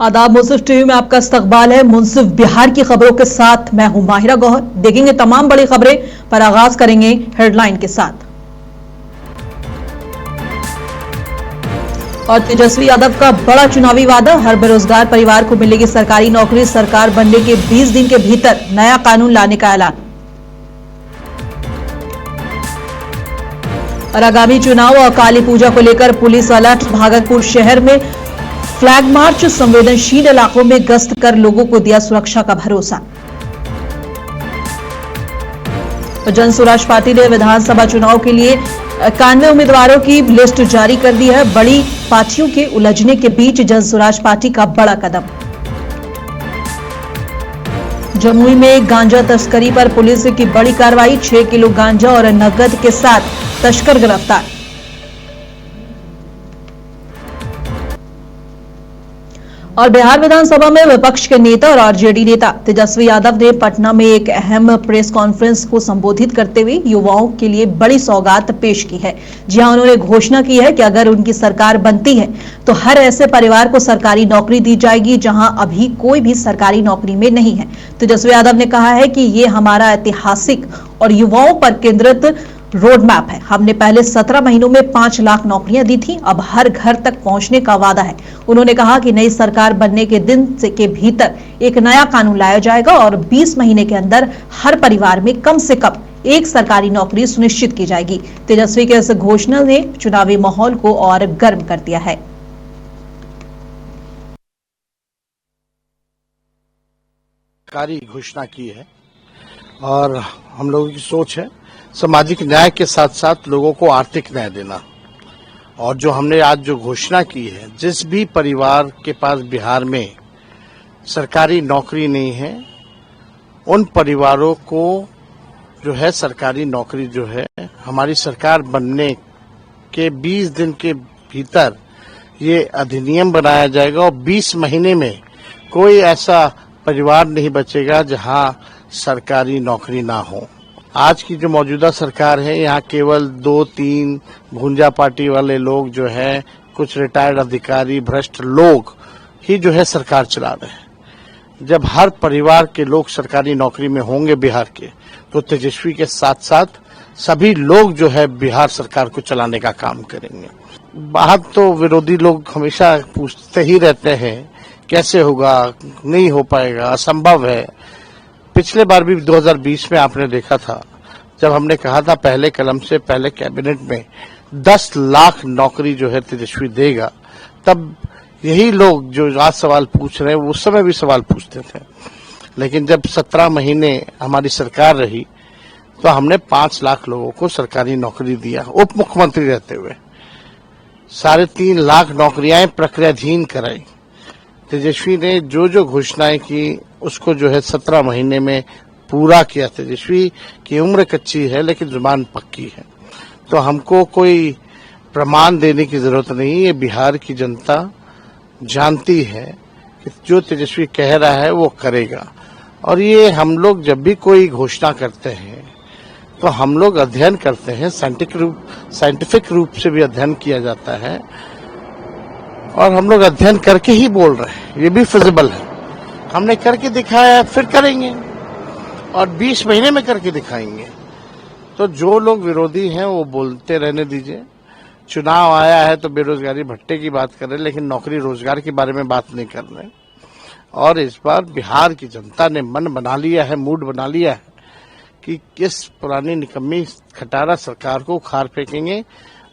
आदाब, मुंसिफ टीवी में आपका इस्तकबाल है। मुंसिफ बिहार की खबरों के साथ मैं हूं माहिरा गौहर। देखेंगे तमाम बड़ी खबरें, पर आगाज करेंगे हेडलाइन के साथ। और तेजस्वी यादव का बड़ा चुनावी वादा, हर बेरोजगार परिवार को मिलेगी सरकारी नौकरी। सरकार बनने के 20 दिन के भीतर नया कानून लाने का ऐलान। और आगामी चुनाव और काली पूजा को लेकर पुलिस अलर्ट। भागलपुर शहर में फ्लैग मार्च, संवेदनशील इलाकों में गश्त कर लोगों को दिया सुरक्षा का भरोसा। जन स्वराज पार्टी ने विधानसभा चुनाव के लिए 91 उम्मीदवारों की लिस्ट जारी कर दी है। बड़ी पार्टियों के उलझने के बीच जन स्वराज पार्टी का बड़ा कदम। जमुई में गांजा तस्करी पर पुलिस की बड़ी कार्रवाई। 6 किलो गांजा और नकद के साथ तस्कर गिरफ्तार। और बिहार विधानसभा में विपक्ष के नेता और आरजेडी नेता तेजस्वी यादव ने पटना में एक अहम प्रेस कॉन्फ्रेंस को संबोधित करते हुए युवाओं के लिए बड़ी सौगात पेश की है। जी हां, उन्होंने घोषणा की है कि अगर उनकी सरकार बनती है तो हर ऐसे परिवार को सरकारी नौकरी दी जाएगी जहां अभी कोई भी सरकारी नौकरी में नहीं है। तेजस्वी यादव ने कहा है कि ये हमारा ऐतिहासिक और युवाओं पर केंद्रित रोड मैप है। हमने पहले 17 महीनों में 5 लाख नौकरियां दी थी, अब हर घर तक पहुंचने का वादा है। उन्होंने कहा कि नई सरकार बनने के दिन के भीतर एक नया कानून लाया जाएगा और 20 महीने के अंदर हर परिवार में कम से कम एक सरकारी नौकरी सुनिश्चित की जाएगी। तेजस्वी के इस घोषणा ने चुनावी माहौल को और गर्म कर दिया है। सरकारी घोषणा की है और हम लोगों की सोच है सामाजिक न्याय के साथ साथ लोगों को आर्थिक न्याय देना। और जो हमने आज जो घोषणा की है, जिस भी परिवार के पास बिहार में सरकारी नौकरी नहीं है, उन परिवारों को जो है सरकारी नौकरी जो है हमारी सरकार बनने के 20 दिन के भीतर ये अधिनियम बनाया जाएगा और 20 महीने में कोई ऐसा परिवार नहीं बचेगा जहां सरकारी नौकरी ना हो। आज की जो मौजूदा सरकार है, यहाँ केवल 2-3 भूंजा पार्टी वाले लोग जो है, कुछ रिटायर्ड अधिकारी, भ्रष्ट लोग ही जो है सरकार चला रहे हैं। जब हर परिवार के लोग सरकारी नौकरी में होंगे बिहार के, तो तेजस्वी के साथ साथ सभी लोग जो है बिहार सरकार को चलाने का काम करेंगे। बात तो विरोधी लोग हमेशा पूछते ही रहते हैं, कैसे होगा, नहीं हो पाएगा, असंभव है। पिछले बार भी 2020 में आपने देखा था, जब हमने कहा था पहले कलम से पहले कैबिनेट में 10 लाख नौकरी जो है तेजस्वी देगा, तब यही लोग जो आज सवाल पूछ रहे हैं वो उस समय भी सवाल पूछते थे। लेकिन जब 17 महीने हमारी सरकार रही तो हमने 5 लाख लोगों को सरकारी नौकरी दिया, उप मुख्यमंत्री रहते हुए 3.5 लाख नौकरियां प्रक्रियाधीन कराई। तेजस्वी ने जो जो घोषणाएं की उसको जो है 17 महीने में पूरा किया। तेजस्वी की उम्र कच्ची है लेकिन जुबान पक्की है, तो हमको कोई प्रमाण देने की जरूरत नहीं है। बिहार की जनता जानती है कि जो तेजस्वी कह रहा है वो करेगा। और ये हम लोग जब भी कोई घोषणा करते हैं तो हम लोग अध्ययन करते हैं, साइंटिफिक रूप से भी अध्ययन किया जाता है और हम लोग अध्ययन करके ही बोल रहे हैं। ये भी फिजिबल है, हमने करके दिखाया, फिर करेंगे और 20 महीने में करके दिखाएंगे। तो जो लोग विरोधी हैं वो बोलते रहने दीजिए। चुनाव आया है तो बेरोजगारी भत्ते की बात कर रहे हैं, लेकिन नौकरी रोजगार के बारे में बात नहीं कर रहे। और इस बार बिहार की जनता ने मन बना लिया है, मूड बना लिया है कि किस पुरानी निकम्मी खटारा सरकार को उखाड़ फेंकेंगे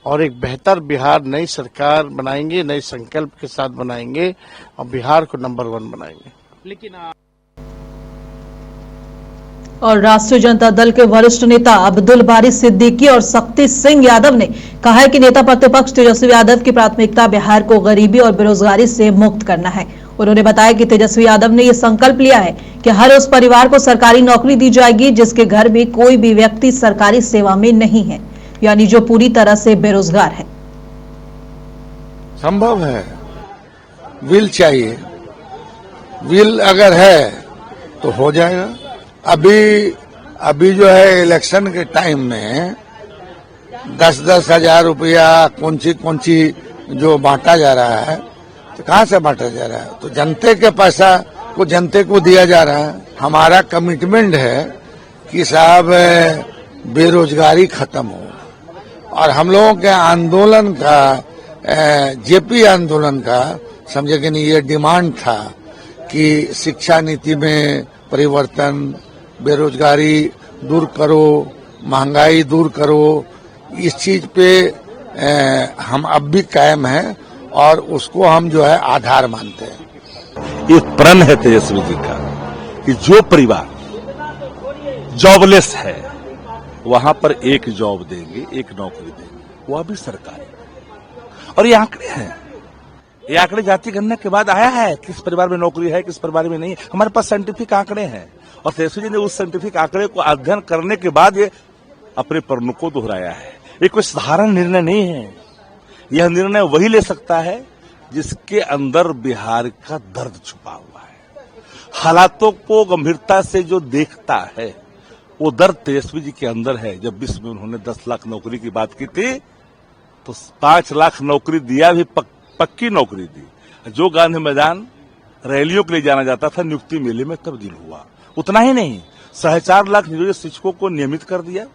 और एक बेहतर बिहार, नई सरकार बनाएंगे, नए संकल्प के साथ बनाएंगे और बिहार को नंबर 1 बनाएंगे। लेकिन और राष्ट्रीय जनता दल के वरिष्ठ नेता अब्दुल बारी सिद्दीकी और शक्ति सिंह यादव ने कहा है कि नेता प्रतिपक्ष तेजस्वी यादव की प्राथमिकता बिहार को गरीबी और बेरोजगारी से मुक्त करना है। उन्होंने बताया कि तेजस्वी यादव ने यह संकल्प लिया है कि हर उस परिवार को सरकारी नौकरी दी जाएगी जिसके घर में कोई भी व्यक्ति सरकारी सेवा में नहीं है, यानी जो पूरी तरह से बेरोजगार है। संभव है, विल चाहिए, विल अगर है तो हो जाएगा। अभी जो है इलेक्शन के टाइम में 10-10 हजार रुपया कौन सी जो बांटा जा रहा है, तो कहाँ से बांटा जा रहा है? तो जनते के पैसा को जनते को दिया जा रहा है। हमारा कमिटमेंट है कि साहब बेरोजगारी खत्म हो और हम लोगों के आंदोलन का जेपी आंदोलन का समझे कि नहीं, ये डिमांड था कि शिक्षा नीति में परिवर्तन, बेरोजगारी दूर करो, महंगाई दूर करो। इस चीज पे हम अब भी कायम हैं और उसको हम जो है आधार मानते हैं। एक प्रण है तेजस्वी जी का कि जो परिवार जॉबलेस है वहां पर एक जॉब देंगे, एक नौकरी देंगे, वह भी सरकारी। और ये आंकड़े हैं, ये आंकड़े जाति गणना के बाद आया है, किस परिवार में नौकरी है, किस परिवार में नहीं। हमारे पास साइंटिफिक आंकड़े हैं और तेजस्वी जी ने उस साइंटिफिक आंकड़े को अध्ययन करने के बाद ये अपने प्रण को दोहराया है। ये कोई साधारण निर्णय नहीं है। यह निर्णय वही ले सकता है जिसके अंदर बिहार का दर्द छुपा हुआ है, हालातों को गंभीरता से जो देखता है। वो दर्द तेजस्वी जी के अंदर है। जब विश्व में उन्होंने 10 लाख नौकरी की बात की थी तो 5 लाख नौकरी दिया भी, पक्की नौकरी दी। जो गांधी मैदान रैलियों के लिए जाना जाता था नियुक्ति मेले में तब्दील हुआ। उतना ही नहीं, 4.5 लाख नियोजित शिक्षकों को नियमित कर दिया।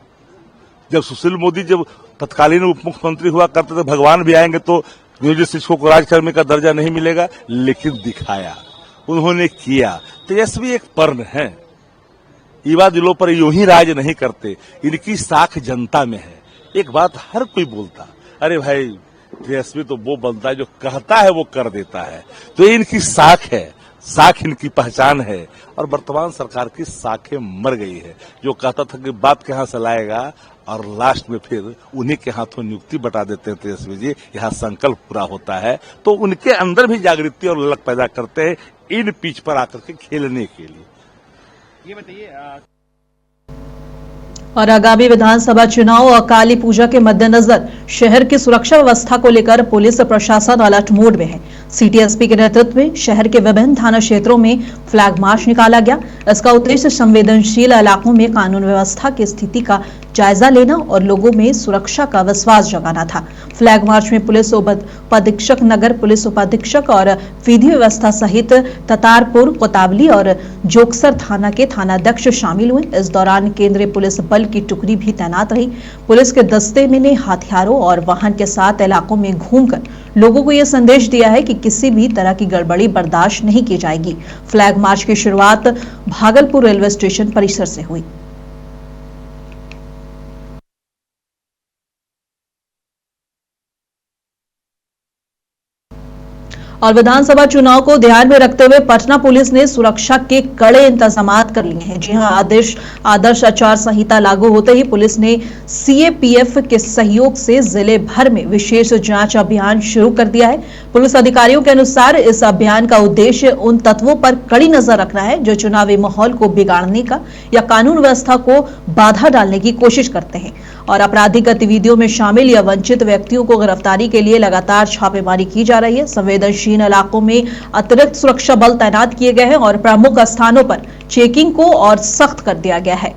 जब सुशील मोदी जब तत्कालीन उप मुख्यमंत्री हुआ करते थे, भगवान भी आएंगे तो नियोजित शिक्षकों को राजकर्मी का दर्जा नहीं मिलेगा, लेकिन दिखाया, उन्होंने किया। तेजस्वी एक पर्ण है, युवा दिलों पर यूं ही राज नहीं करते, इनकी साख जनता में है। एक बात हर कोई बोलता, अरे भाई तेजस्वी तो वो बनता है जो कहता है वो कर देता है। तो ये इनकी साख है, साख इनकी पहचान है। और वर्तमान सरकार की साखें मर गई है। जो कहता था कि बात कहां से लाएगा और लास्ट में फिर उन्हीं के हाथों नियुक्ति बता देते हैं तेजस्वी जी। यहाँ संकल्प पूरा होता है तो उनके अंदर भी जागृति और ललक पैदा करते हैं इन पिच पर आकर के खेलने के लिए। ये बताइए, और आगामी विधानसभा चुनाव और काली पूजा के मद्देनजर शहर की सुरक्षा व्यवस्था को लेकर पुलिस प्रशासन अलर्ट मोड में है। सिटी एसपी के नेतृत्व में शहर के विभिन्न थाना क्षेत्रों में फ्लैग मार्च निकाला गया। इसका उद्देश्य संवेदनशील इलाकों में कानून व्यवस्था की स्थिति का जायजा लेना और लोगों में सुरक्षा का विश्वास जगाना था। फ्लैग मार्च में पुलिस उपाधीक्षक, नगर पुलिस उपाधीक्षक और विधि व्यवस्था सहित ततारपुर, कोतावली और जोगसर थाना के थानाध्यक्ष शामिल हुए। इस दौरान केंद्रीय पुलिस बल की टुकड़ी भी तैनात रही। पुलिस के दस्ते में ने हथियारों और वाहन के साथ इलाकों में घूमकर लोगों को यह संदेश दिया है कि किसी भी तरह की गड़बड़ी बर्दाश्त नहीं की जाएगी। फ्लैग मार्च की शुरुआत भागलपुर रेलवे स्टेशन परिसर से हुई। और विधानसभा चुनाव को ध्यान में रखते हुए पटना पुलिस ने सुरक्षा के कड़े इंतजामात कर लिए हैं। जी हां, आदर्श आचार संहिता लागू होते ही पुलिस ने सीएपीएफ के सहयोग से जिले भर में विशेष जांच अभियान शुरू कर दिया है। पुलिस अधिकारियों के अनुसार इस अभियान का उद्देश्य उन तत्वों पर कड़ी नजर रखना है जो चुनावी माहौल को बिगाड़ने का या कानून व्यवस्था को बाधा डालने की कोशिश करते हैं और आपराधिक गतिविधियों में शामिल या वंचित व्यक्तियों को गिरफ्तारी के लिए लगातार छापेमारी की जा रही है। संवेदनशील इलाकों में अतिरिक्त सुरक्षा बल तैनात किए गए हैं और प्रमुख स्थानों पर चेकिंग को और सख्त कर दिया गया है।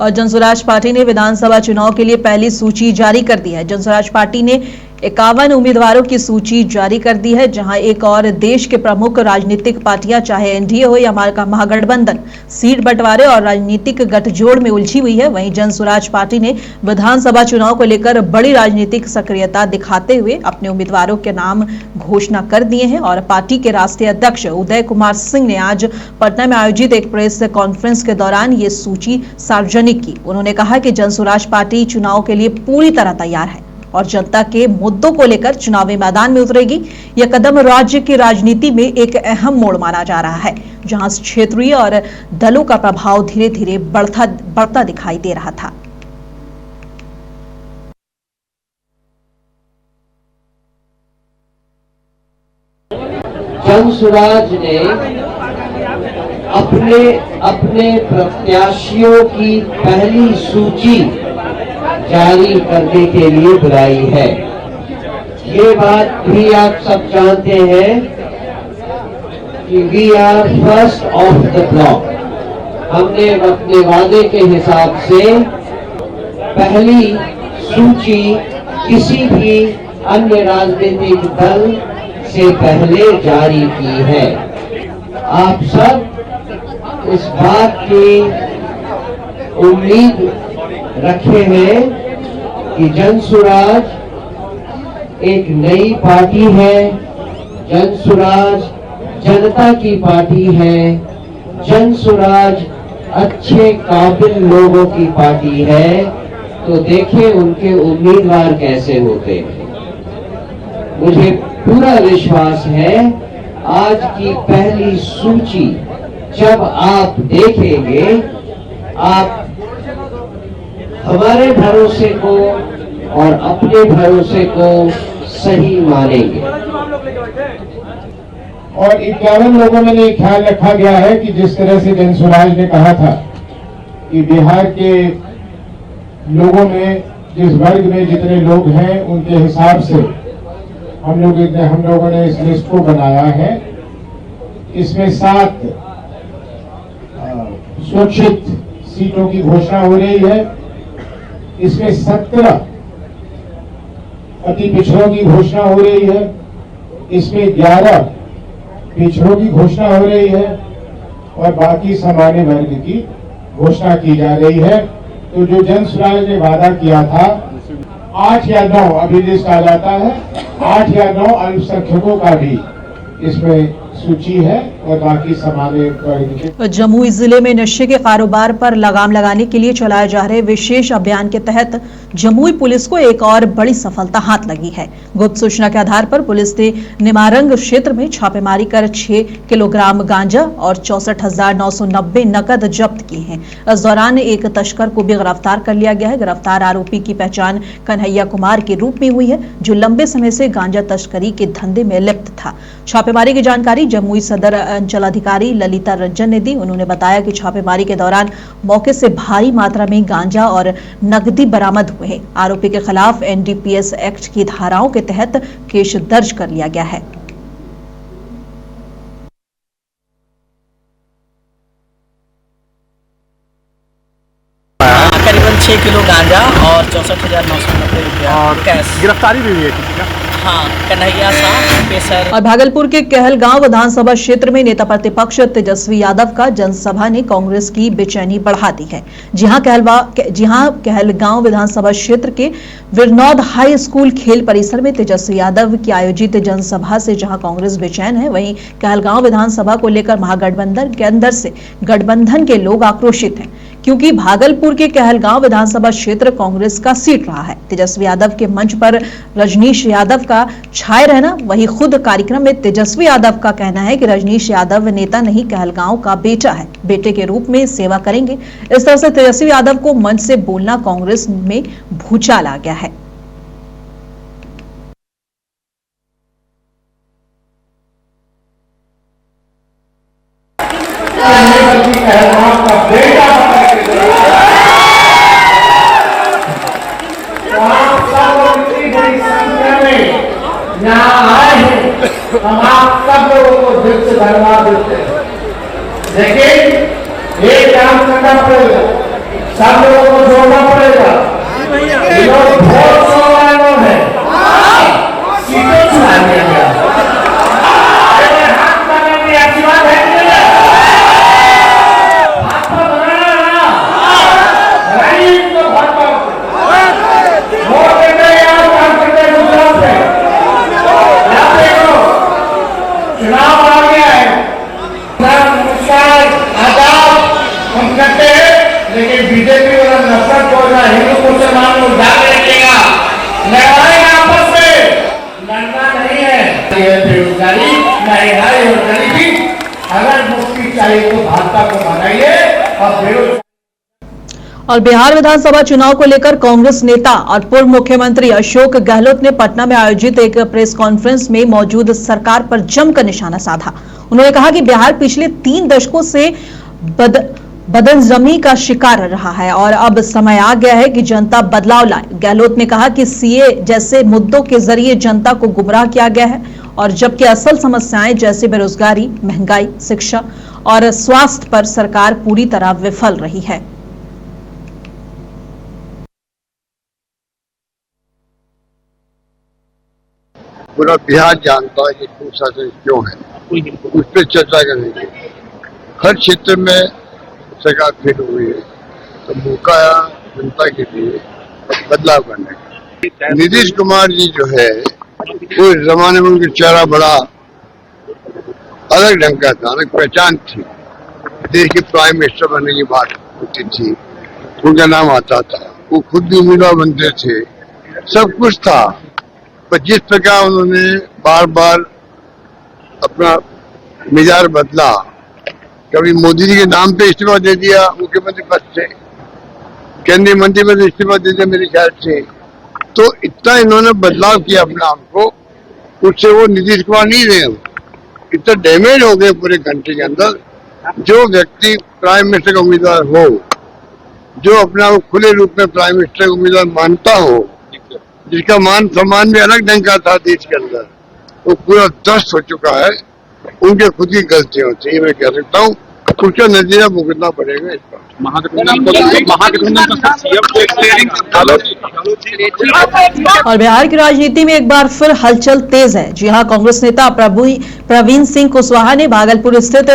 और जनसुराज पार्टी ने विधानसभा चुनाव के लिए पहली सूची जारी कर दी है। जनसुराज पार्टी ने 51 उम्मीदवारों की सूची जारी कर दी है, जहां एक और देश के प्रमुख राजनीतिक पार्टियां चाहे एनडीए हो या महागठबंधन सीट बंटवारे और राजनीतिक गठजोड़ में उलझी हुई है। वहीं जनसुराज पार्टी ने विधानसभा चुनाव को लेकर बड़ी राजनीतिक सक्रियता दिखाते हुए अपने उम्मीदवारों के नाम घोषणा कर दिए हैं और पार्टी के राष्ट्रीय अध्यक्ष उदय कुमार सिंह ने आज पटना में आयोजित एक प्रेस कॉन्फ्रेंस के दौरान ये सूची सार्वजनिक की। उन्होंने कहा कि जनसुराज पार्टी चुनाव के लिए पूरी तरह तैयार है और जनता के मुद्दों को लेकर चुनावी मैदान में उतरेगी। यह कदम राज्य की राजनीति में एक अहम मोड़ माना जा रहा है, जहां क्षेत्रीय और दलों का प्रभाव धीरे धीरे बढ़ता दिखाई दे रहा था। जनसुराज ने अपने प्रत्याशियों की पहली सूची जारी करने के लिए बुलाई है। ये बात भी आप सब जानते हैं कि we are first of the block. हमने अपने वादे के हिसाब से पहली सूची किसी भी अन्य राजनीतिक दल से पहले जारी की है। आप सब इस बात की उम्मीद रखे हैं कि जनसुराज एक नई पार्टी है, जनसुराज जनता की पार्टी है, जनसुराज अच्छे काबिल लोगों की पार्टी है। तो देखें उनके उम्मीदवार कैसे होते हैं। मुझे पूरा विश्वास है आज की पहली सूची जब आप देखेंगे, आप हमारे भरोसे को और अपने भरोसे को सही मानेंगे। और 51 लोगों में ये ख्याल रखा गया है कि जिस तरह से जनसुराज ने कहा था कि बिहार के लोगों में जिस वर्ग में जितने लोग हैं उनके हिसाब से हम लोगों ने इस लिस्ट को बनाया है। इसमें 7 स्वच्छित सीटों की घोषणा हो रही है। इसमें 17 अति पिछड़ों की घोषणा हो रही है। इसमें 11 पिछड़ों की घोषणा हो रही है और बाकी सामान्य वर्ग की घोषणा की जा रही है। तो जो जनसुराज ने वादा किया था 8 या 9 अभी लिस्ट आ जाता है, 8 या 9 अल्पसंख्यकों का भी इसमें सूची है और बाकी सामान्य वर्ग के। जमुई जिले में नशे के कारोबार पर लगाम लगाने के लिए चलाए जा रहे विशेष अभियान के तहत जमुई पुलिस को एक और बड़ी सफलता हाथ लगी है। गुप्त सूचना के आधार पर पुलिस ने निमारंग क्षेत्र में छापेमारी कर 6 किलोग्राम गांजा और 64,990 नकद जब्त किए हैं। इस दौरान एक तस्कर को भी गिरफ्तार कर लिया गया है। गिरफ्तार आरोपी की पहचान कन्हैया कुमार के रूप में हुई है, जो लंबे समय से गांजा तस्करी के धंधे में लिप्त था। छापेमारी की जानकारी जमुई सदर अंचलाधिकारी ललिता रंजन ने दी। उन्होंने बताया कि छापेमारी के दौरान मौके से भारी मात्रा में गांजा और नकदी बरामद हुए हैं। आरोपी के खिलाफ एनडीपीएस एक्ट की धाराओं के तहत केस दर्ज कर लिया गया है। करीबन 6 किलो गांजा और 64,990 रुपया और कैश। गिरफ्तारी भी हुई है किसी का? हाँ, कन्हैया साहब पेशर। और भागलपुर के कहलगांव विधानसभा क्षेत्र में नेता प्रतिपक्ष तेजस्वी यादव का जनसभा ने कांग्रेस की बेचैनी बढ़ा दी है। जहां कहलगांव विधानसभा क्षेत्र के विरनौद हाई स्कूल खेल परिसर में तेजस्वी यादव की आयोजित जनसभा से जहां कांग्रेस बेचैन है, वहीं कहलगांव विधानसभा को लेकर महागठबंधन के अंदर से गठबंधन के लोग आक्रोशित हैं, क्योंकि भागलपुर के कहलगांव विधानसभा क्षेत्र कांग्रेस का सीट रहा है। तेजस्वी यादव के मंच पर रजनीश यादव का छाए रहना, वही खुद कार्यक्रम में तेजस्वी यादव का कहना है कि रजनीश यादव नेता नहीं, कहलगांव का बेटा है, बेटे के रूप में सेवा करेंगे। इस तरह से तेजस्वी यादव को मंच से बोलना कांग्रेस में भूचाल आ गया है। हम आप सब लोगों को दिल से धन्यवाद देते हैं, लेकिन एक काम करना पड़ेगा, सब लोगों को जोड़ना पड़ेगा। लोग बहुत सवालों है, सीटों चुरा लिया गया। हाथ बनाने की अच्छी बात है कि नहीं? हाथ तो बनाना गरीब को भर वोट देते हैं, काम करते हैं गुजरात से। चुनाव आ गया है, नमस्कार आदाब हम करते हैं, लेकिन बीजेपी वाला नफरत को हिंदू मुसलमान को जाग रखेगा, लड़ाई आपस में लड़ना नहीं है। बेरोजगारी, महंगाई और गरीबी अगर मुक्ति चाहिए तो भाजपा को बनाइए और बेरोजगारी। और बिहार विधानसभा चुनाव को लेकर कांग्रेस नेता और पूर्व मुख्यमंत्री अशोक गहलोत ने पटना में आयोजित एक प्रेस कॉन्फ्रेंस में मौजूद सरकार पर जमकर निशाना साधा। उन्होंने कहा कि बिहार पिछले 3 दशकों से बदनजमी का शिकार रहा है और अब समय आ गया है कि जनता बदलाव लाए। गहलोत ने कहा कि सीए जैसे मुद्दों के जरिए जनता को गुमराह किया गया है और जबकि असल समस्याएं जैसे बेरोजगारी, महंगाई, शिक्षा और स्वास्थ्य पर सरकार पूरी तरह विफल रही है। पूरा बिहार जानता है कि कुशासन क्यों है, उस पर चर्चा करेंगे। हर क्षेत्र में सरकार फेल हुई है, तो मौका जनता के लिए बदलाव करने का। नीतीश कुमार जी जो है वो इस जमाने में उनका चेहरा बड़ा अलग ढंग का था, अलग पहचान थी। देश के प्राइम मिनिस्टर बनने की बात होती थी, उनका नाम आता था, वो खुद भी उम्मीदवार बनते थे, सब कुछ था। पर जिस प्रकार उन्होंने बार बार अपना मिजाज बदला, कभी मोदी जी के नाम पे इस्तीफा दे दिया मुख्यमंत्री पद से, केंद्रीय मंत्री पद इस्तीफा दे दिया मेरे ख्याल से, तो इतना इन्होंने बदलाव किया अपने आप को, उससे वो नीतीश कुमार नहीं रहे। इतना डैमेज हो गए पूरे कंट्री के अंदर। जो व्यक्ति प्राइम मिनिस्टर का उम्मीदवार हो, जो अपने आप खुले रूप में प्राइम मिनिस्टर का उम्मीदवार मानता हो, जिसका मान सम्मान भी अलग ढंग का था देश के अंदर, वो पूरा ध्वस्त हो चुका है। उनके खुद की गलतियों से मैं कह सकता हूँ, उसका नतीजा भुगतना पड़ेगा इस पर। और बिहार की राजनीति में एक बार फिर हलचल तेज है। जी हां, कांग्रेस नेता प्रवीण सिंह कुशवाहा ने भागलपुर स्थित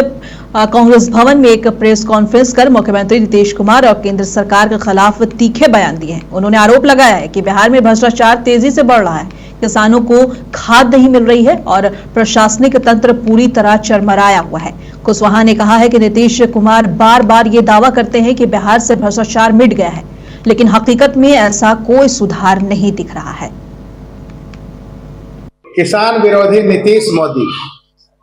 कांग्रेस भवन में एक प्रेस कॉन्फ्रेंस कर मुख्यमंत्री नीतीश कुमार और केंद्र सरकार के खिलाफ तीखे बयान दिए हैं। उन्होंने आरोप लगाया है कि बिहार में भ्रष्टाचार तेजी से बढ़ रहा है, किसानों को खाद नहीं मिल रही है और प्रशासनिक तंत्र पूरी तरह चरमराया हुआ है। कुशवाहा ने कहा है कि नीतीश कुमार बार बार ये दावा करते हैं कि बिहार से भ्रष्टाचार मिट गया है, लेकिन हकीकत में ऐसा कोई सुधार नहीं दिख रहा है। किसान विरोधी नीतीश मोदी,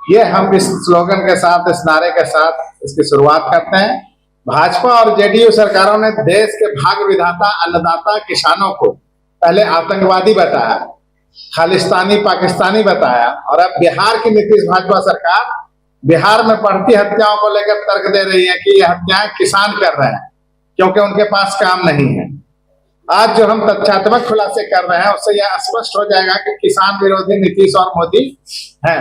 ये हम इस स्लोगन के साथ, इस नारे के साथ इसकी शुरुआत करते हैं। भाजपा और जेडीयू सरकारों ने देश के भाग्य विधाता अन्नदाता किसानों को पहले आतंकवादी बताया, खालिस्तानी पाकिस्तानी बताया, और अब बिहार की नीतीश भाजपा सरकार बिहार में बढ़ती हत्याओं को लेकर तर्क दे रही है कि ये हत्याएं किसान कर रहे हैं क्योंकि उनके पास काम नहीं है। आज जो हम तथ्यात्मक खुलासे कर रहे हैं उससे यह स्पष्ट हो जाएगा कि किसान विरोधी नीतीश और मोदी है।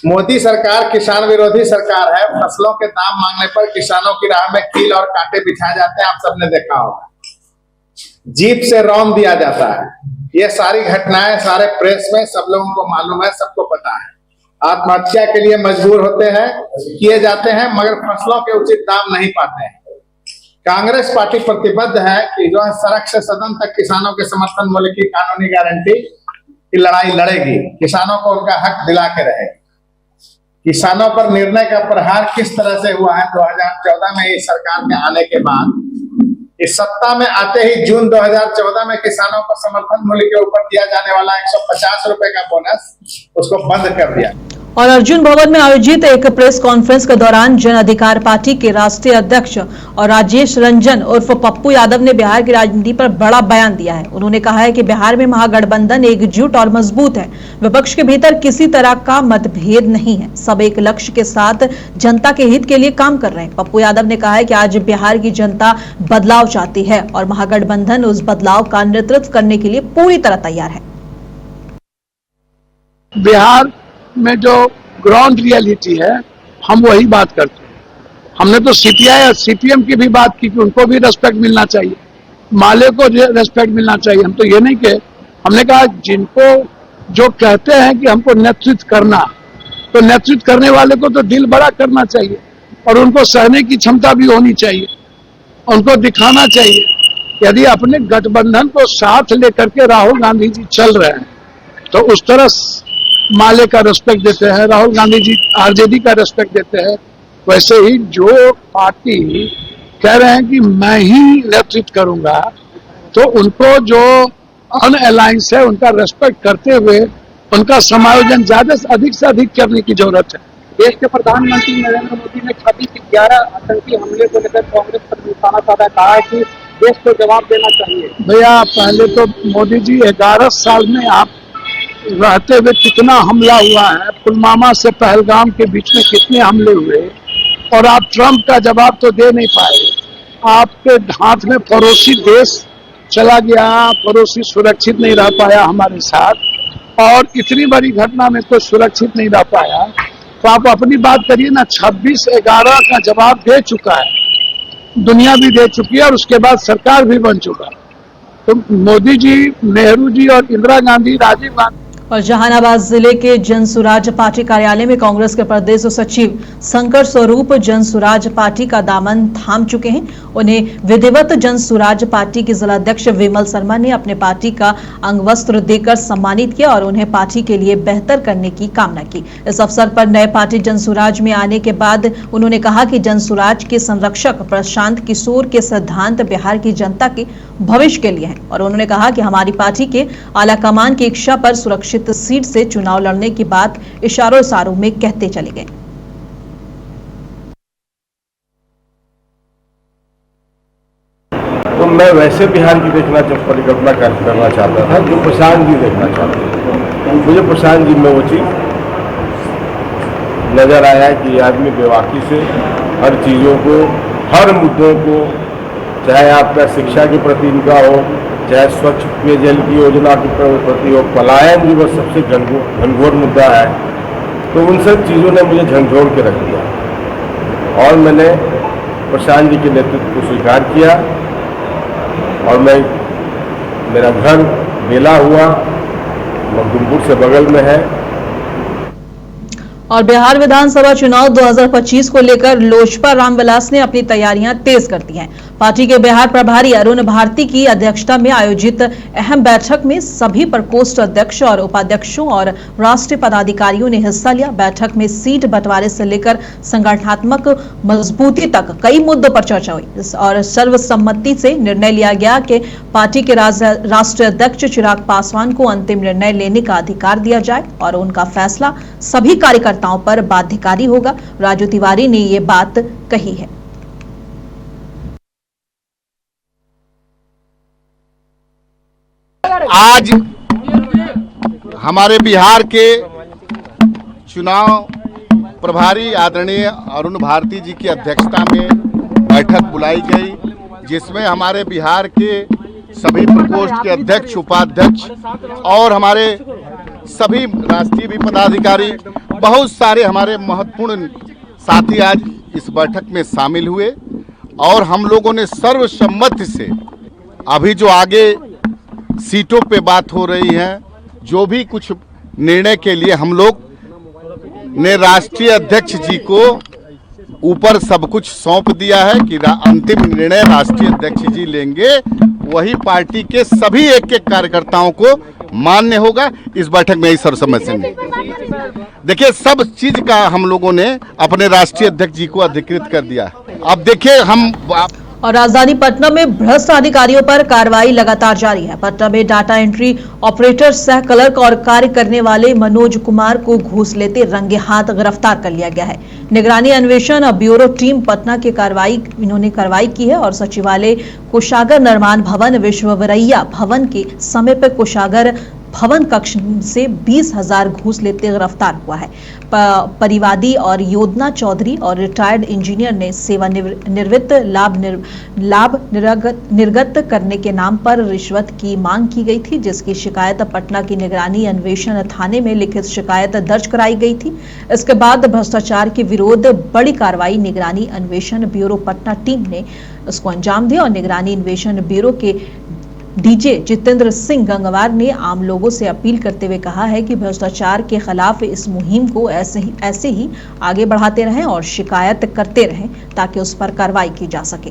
मोदी सरकार किसान विरोधी सरकार है। फसलों के दाम मांगने पर किसानों की राह में कील और कांटे बिछाए जाते हैं, आप सबने देखा होगा। जीप से रौंद दिया जाता है। ये सारी घटनाएं सारे प्रेस में सब लोगों को मालूम है, सबको पता है। आत्महत्या के लिए मजबूर होते हैं, किए जाते हैं, मगर फसलों के उचित दाम नहीं पाते हैं। कांग्रेस पार्टी प्रतिबद्ध है कि जो है सड़क से सदन तक किसानों के समर्थन मूल्य की कानूनी गारंटी की लड़ाई लड़ेगी, किसानों को उनका हक दिला के रहेगी। किसानों पर निर्णय का प्रहार किस तरह से हुआ है 2014 में इस सरकार के आने के बाद, इस सत्ता में आते ही जून 2014 में किसानों को समर्थन मूल्य के ऊपर दिया जाने वाला 150 रुपए का बोनस उसको बंद कर दिया। और अर्जुन भवन में आयोजित एक प्रेस कॉन्फ्रेंस के दौरान जन अधिकार पार्टी के राष्ट्रीय अध्यक्ष और राजेश रंजन उर्फ पप्पू यादव ने बिहार की राजनीति पर बड़ा बयान दिया है। उन्होंने कहा है कि बिहार में महागठबंधन एकजुट और मजबूत है। विपक्ष के भीतर किसी तरह का मतभेद नहीं है, सब एक लक्ष्य के साथ जनता के हित के लिए काम कर रहे हैं। पप्पू यादव ने कहा है कि आज बिहार की जनता बदलाव चाहती है और महागठबंधन उस बदलाव का नेतृत्व करने के लिए पूरी तरह तैयार है। बिहार में जो ग्राउंड रियलिटी है, हम वही बात करते हैं। हमने तो सीपीआई और सीपीएम की भी बात की कि उनको भी रेस्पेक्ट मिलना चाहिए, माले को रेस्पेक्ट मिलना चाहिए। हम तो ये नहीं कहे, हमने कहा जिनको जो कहते हैं कि हमको नेतृत्व करना, तो नेतृत्व करने वाले को तो दिल बड़ा करना चाहिए और उनको सहने की क्षमता भी होनी चाहिए। उनको दिखाना चाहिए यदि अपने गठबंधन को साथ लेकर के राहुल गांधी जी चल रहे हैं तो उस तरह माले का रेस्पेक्ट देते हैं, राहुल गांधी जी आरजेडी का रेस्पेक्ट देते हैं। वैसे ही जो पार्टी कह रहे हैं कि मैं ही नेतृत्व करूंगा, तो उनको जो अनअलायंस है उनका रेस्पेक्ट करते हुए उनका समायोजन ज्यादा से अधिक करने की जरूरत है। देश के प्रधानमंत्री नरेंद्र मोदी ने छाती के 11 आतंकी हमले को लेकर कांग्रेस पर निशाना साधा, कहा है कि देश को जवाब देना चाहिए। भैया पहले तो मोदी जी 11 साल में आप रहते हुए कितना हमला हुआ है, पुलवामा से पहलगाम के बीच में कितने हमले हुए, और आप ट्रंप का जवाब तो दे नहीं पाए। आपके हाथ में पड़ोसी देश चला गया, पड़ोसी सुरक्षित नहीं रह पाया हमारे साथ, और इतनी बड़ी घटना में कोई सुरक्षित नहीं रह पाया। तो आप अपनी बात करिए ना। 26/11 का जवाब दे चुका है, दुनिया भी दे चुकी है और उसके बाद सरकार भी बन चुका है। तो मोदी जी, नेहरू जी और इंदिरा गांधी, राजीव गांधी। और जहानाबाद जिले के जनसुराज पार्टी कार्यालय में कांग्रेस के प्रदेश सचिव शंकर स्वरूप जनसुराज पार्टी का दामन थाम चुके हैं। उन्हें विधिवत जनसुराज पार्टी के जिलाध्यक्ष विमल शर्मा ने अपने पार्टी का अंगवस्त्र देकर सम्मानित किया और उन्हें पार्टी के लिए बेहतर करने की कामना की। इस अवसर पर नए पार्टी जनसुराज में आने के बाद उन्होंने कहा कि जनसुराज के संरक्षक प्रशांत किशोर के सिद्धांत बिहार की जनता के भविष्य के लिए हैं और उन्होंने कहा कि हमारी पार्टी के आलाकमान की इच्छा पर सुरक्षित सीट से चुनाव लड़ने की बात इशारों में कहते चले गए। तो मैं वैसे बिहार की परिकल्पना करना चाहता था जो प्रशांत जी देखना चाहते थे। मुझे प्रशांत जी में वो चीज नजर आया कि आदमी बेवाकी से हर चीजों को, हर मुद्दों को, चाहे आपका शिक्षा के प्रति इनका हो, चाहे स्वच्छ पेयजल की योजना के प्रति हो, पलायन जो बस सबसे घनघोर मुद्दा है, तो उन सब चीज़ों ने मुझे झंझोड़ के रख दिया और मैंने प्रशांत जी के नेतृत्व को स्वीकार किया और मेरा घर बेला हुआ मखदुमपुर से बगल में है। और बिहार विधानसभा चुनाव 2025 को लेकर लोजपा रामविलास ने अपनी तैयारियां तेज कर दी हैं। पार्टी के बिहार प्रभारी अरुण भारती की अध्यक्षता में आयोजित अहम बैठक में सभी प्रकोष्ठ अध्यक्ष और उपाध्यक्षों और राष्ट्रीय पदाधिकारियों ने हिस्सा लिया। बैठक में सीट बंटवारे से लेकर संगठनात्मक मजबूती तक कई मुद्दों पर चर्चा हुई और सर्वसम्मति से निर्णय लिया गया कि पार्टी के राष्ट्रीय अध्यक्ष चिराग पासवान को अंतिम निर्णय लेने का अधिकार दिया जाए और उनका फैसला सभी कार्यकर्ताओं पर बाध्यकारी होगा। राजू तिवारी ने ये बात कही है। आज हमारे बिहार के चुनाव प्रभारी आदरणीय अरुण भारती जी की अध्यक्षता में बैठक बुलाई गई, जिसमें हमारे बिहार के सभी प्रकोष्ठ के अध्यक्ष, उपाध्यक्ष और हमारे सभी राष्ट्रीय भी पदाधिकारी, बहुत सारे हमारे महत्वपूर्ण साथी आज इस बैठक में शामिल हुए और हम लोगों ने सर्वसम्मति से अभी जो आगे सीटों पे बात हो रही है, जो भी कुछ निर्णय के लिए हम लोग ने राष्ट्रीय अध्यक्ष जी को ऊपर सब कुछ सौंप दिया है कि अंतिम निर्णय राष्ट्रीय अध्यक्ष जी लेंगे, वही पार्टी के सभी एक एक कार्यकर्ताओं को मान्य होगा। इस बैठक में यही सर्वसम्मति से देखिए सब चीज का हम लोगों ने अपने राष्ट्रीय अध्यक्ष जी को अधिकृत कर दिया। अब देखिए और राजधानी पटना में भ्रष्ट अधिकारियों पर कार्रवाई लगातार जारी है। पटना में डाटा एंट्री ऑपरेटर सह क्लर्क और कार्य करने वाले मनोज कुमार को घूस लेते रंगे हाथ गिरफ्तार कर लिया गया है। निगरानी अन्वेषण ब्यूरो टीम पटना के कार्रवाई की है और सचिवालय कोषागार निर्माण भवन विश्वविद्यालय भवन के समीप कोषागार भवन कक्ष से 20,000 घूस लेते गिरफ्तार हुआ है। परिवादी और योजना चौधरी और रिटायर्ड इंजीनियर ने सेवानिवृत्त लाभ निर्गत करने के नाम पर रिश्वत की मांग की गई थी, जिसकी शिकायत पटना की निगरानी अन्वेषण थाने में लिखित शिकायत दर्ज कराई गई थी। इसके बाद भ्रष्टाचार के विरोध बड़ी कार्रवाई निगरानी अन्वेषण ब्यूरो पटना टीम ने उसको अंजाम दिया और निगरानी अन्वेषण ब्यूरो के डीजे जितेंद्र सिंह गंगवार ने आम लोगों से अपील करते हुए कहा है कि भ्रष्टाचार के खिलाफ इस मुहिम को ऐसे ही आगे बढ़ाते रहें और शिकायत करते रहें ताकि उस पर कार्रवाई की जा सके।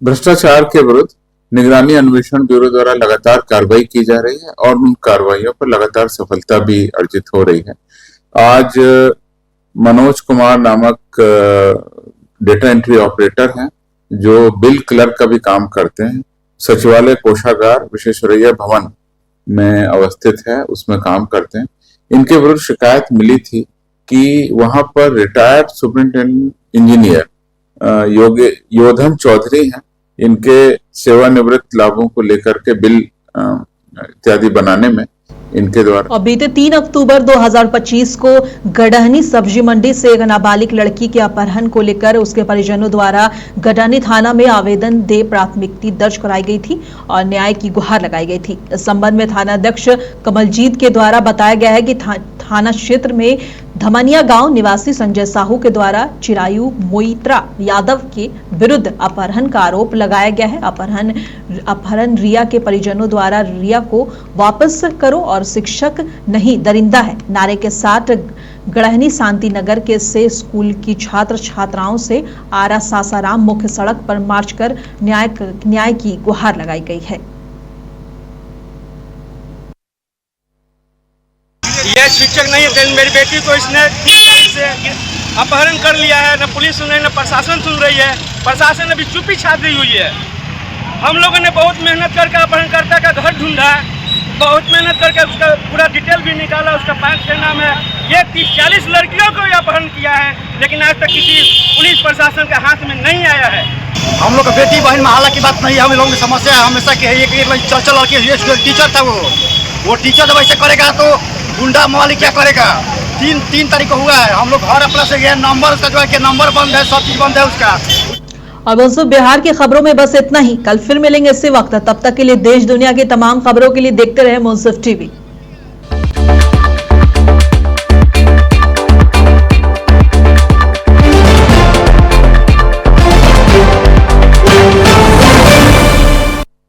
भ्रष्टाचार के विरुद्ध निगरानी अन्वेषण ब्यूरो द्वारा लगातार कार्रवाई की जा रही है और उन कार्रवाइयों पर लगातार सफलता भी अर्जित हो रही है। आज मनोज कुमार नामक डेटा एंट्री ऑपरेटर हैं जो बिल क्लर्क का भी काम करते हैं, सचिवालय कोषागार विश्वविद्यालय भवन में अवस्थित है, उसमें काम करते हैं। इनके विरुद्ध शिकायत मिली थी कि वहां पर रिटायर्ड सुपरिटेंडेंट इंजीनियर योधन चौधरी हैं, इनके सेवानिवृत्त लाभों को लेकर के बिल इत्यादि बनाने में इनके द्वारा। और बीते 3 अक्टूबर 2025 को गडहनी सब्जी मंडी से एक नाबालिग लड़की के अपहरण को लेकर उसके परिजनों द्वारा गडहनी थाना में आवेदन दे प्राथमिकी दर्ज कराई गई थी और न्याय की गुहार लगाई गई थी। इस संबंध में थानाध्यक्ष कमलजीत के द्वारा बताया गया है कि थाना क्षेत्र में धमनिया गांव निवासी संजय साहू के द्वारा चिरायु मोइत्रा यादव के विरुद्ध अपहरण का आरोप लगाया गया है। अपहरण रिया के परिजनों द्वारा रिया को वापस करो और शिक्षक नहीं दरिंदा है नारे के साथ गड़हनी शांति नगर के से स्कूल की छात्र छात्राओं से आरा सासाराम मुख्य सड़क पर मार्च कर न्याय की गुहार लगाई गई है। यह शिक्षक नहीं है, मेरी बेटी को इसने 3 तारीख से अपहरण कर लिया है। न पुलिस सुन रही न प्रशासन सुन रही है। प्रशासन अभी चुप्पी छाप दी हुई है। हम लोगों ने बहुत मेहनत करके अपहरणकर्ता का घर ढूंढा, बहुत मेहनत करके उसका पूरा डिटेल भी निकाला। उसका 5-6 नाम है। ये 30-40 लड़कियों को अपहरण किया है, लेकिन आज तक किसी पुलिस प्रशासन के हाथ में नहीं आया है। हम लोग का बेटी बहन में हाला की बात नहीं है। हम लोगों की समस्या है हमेशा की है। एक लड़की टीचर था, वो टीचर जब ऐसे करेगा तो गुंडा मवाली क्या करेगा। 3 तारीख को हुआ है। हम लोग घर अपना से गए, नंबर उसका जो है कि नंबर बंद है, सब चीज बंद है उसका। और दोस्तों बिहार की खबरों में बस इतना ही। कल फिर मिलेंगे इसी वक्त। तब तक के लिए देश दुनिया की तमाम खबरों के लिए देखते रहे मुंसिफ टीवी।